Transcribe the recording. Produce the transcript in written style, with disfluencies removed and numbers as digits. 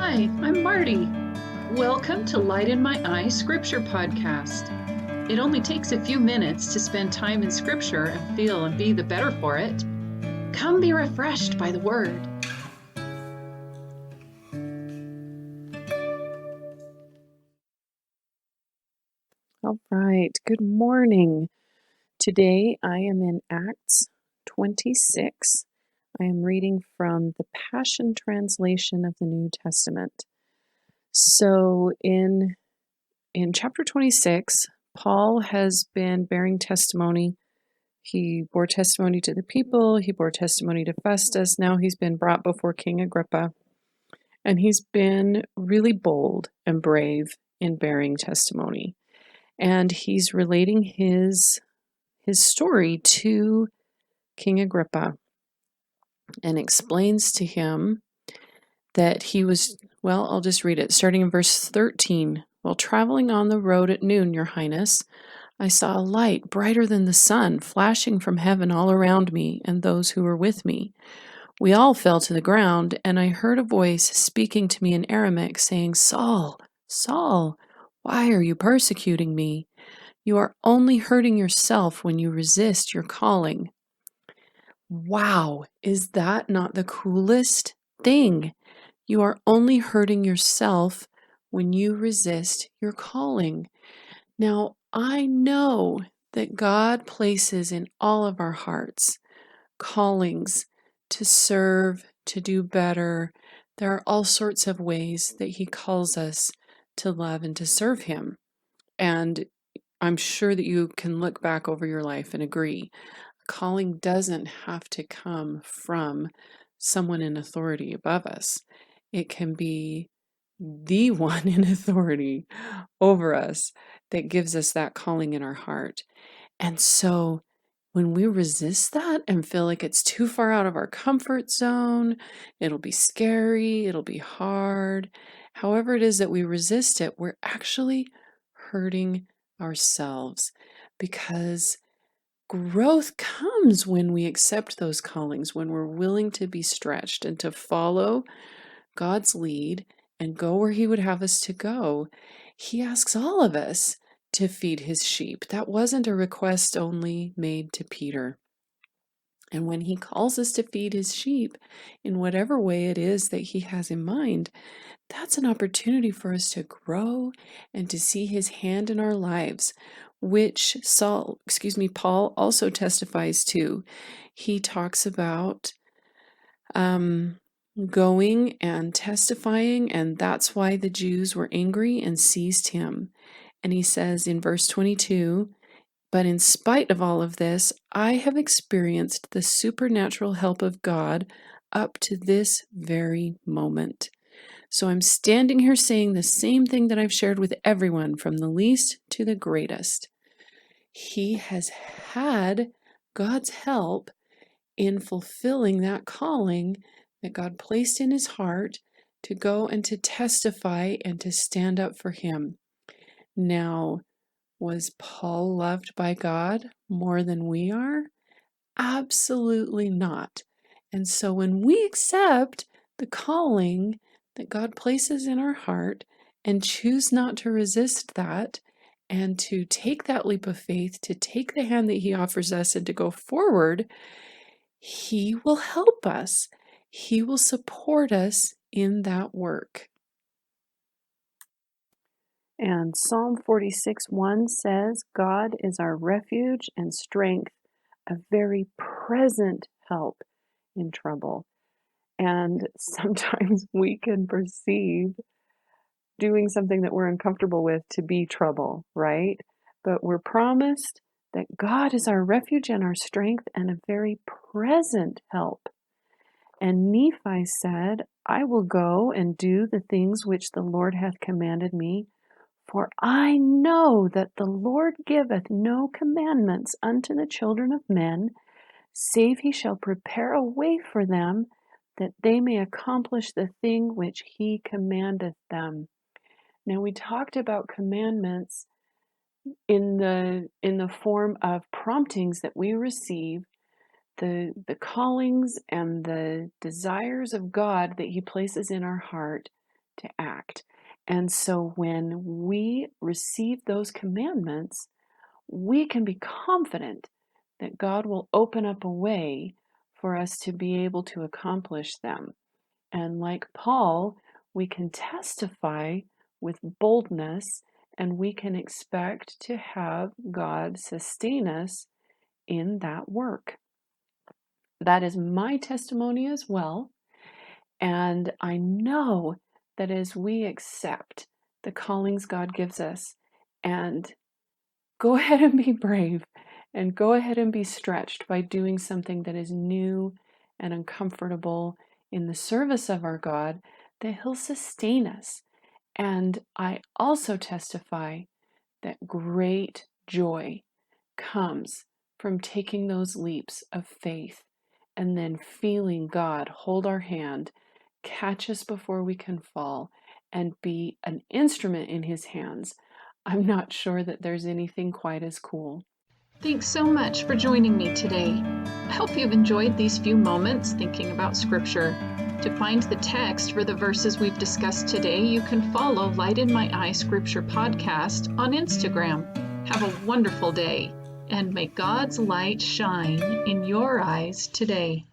Hi, I'm Marty. Welcome to Light in My Eye Scripture Podcast. It only takes a few minutes to spend time in Scripture and feel and be the better for it. Come be refreshed by the Word. All right, good morning. Today I am in Acts 26. I am reading from the Passion Translation of the New Testament. So in chapter 26, Paul has been bearing testimony. He bore testimony to the people, he bore testimony to Festus. Now he's been brought before King Agrippa, and he's been really bold and brave in bearing testimony. And he's relating his story to King Agrippa and explains to him that he was, well, I'll just read it, starting in verse 13. While traveling on the road at noon, Your Highness, I saw a light brighter than the sun flashing from heaven all around me and those who were with me. We all fell to the ground, and I heard a voice speaking to me in Aramaic, saying, Saul, Saul, why are you persecuting me? You are only hurting yourself when you resist your calling. Wow, is that not the coolest thing? You are only hurting yourself when you resist your calling. Now, I know that God places in all of our hearts callings to serve, to do better. There are all sorts of ways that He calls us to love and to serve Him. And I'm sure that you can look back over your life and agree. Calling doesn't have to come from someone in authority above us. It can be the one in authority over us that gives us that calling in our heart. And so when we resist that and feel like it's too far out of our comfort zone, it'll be scary, it'll be hard. However it is that we resist it, we're actually hurting ourselves, because growth comes when we accept those callings, when we're willing to be stretched and to follow God's lead and go where He would have us to go. He asks all of us to feed His sheep. That wasn't a request only made to Peter. And when He calls us to feed His sheep in whatever way it is that He has in mind, that's an opportunity for us to grow and to see His hand in our lives, which Paul also testifies to. He talks about going and testifying, and that's why the Jews were angry and seized him. And he says in verse 22, but in spite of all of this, I have experienced the supernatural help of God up to this very moment. So I'm standing here saying the same thing that I've shared with everyone, from the least to the greatest. He has had God's help in fulfilling that calling that God placed in his heart to go and to testify and to stand up for Him. Now, was Paul loved by God more than we are? Absolutely not. And so when we accept the calling that God places in our heart and choose not to resist that, and to take that leap of faith, to take the hand that He offers us and to go forward, He will help us. He will support us in that work. And Psalm 46:1 says, God is our refuge and strength, a very present help in trouble. And sometimes we can perceive doing something that we're uncomfortable with to be trouble, right? But we're promised that God is our refuge and our strength and a very present help. And Nephi said, I will go and do the things which the Lord hath commanded me, for I know that the Lord giveth no commandments unto the children of men, save He shall prepare a way for them, that they may accomplish the thing which He commandeth them. Now, we talked about commandments in the form of promptings that we receive, the callings and the desires of God that He places in our heart to act. And so when we receive those commandments, we can be confident that God will open up a way for us to be able to accomplish them. And like Paul, we can testify with boldness, and we can expect to have God sustain us in that work. That is my testimony as well. And I know that as we accept the callings God gives us and go ahead and be brave and go ahead and be stretched by doing something that is new and uncomfortable in the service of our God, that He'll sustain us. And I also testify that great joy comes from taking those leaps of faith and then feeling God hold our hand, catch us before we can fall, and be an instrument in His hands. I'm not sure that there's anything quite as cool. Thanks so much for joining me today. I hope you've enjoyed these few moments thinking about Scripture. To find the text for the verses we've discussed today, you can follow Light in My Eye Scripture Podcast on Instagram. Have a wonderful day, and may God's light shine in your eyes today.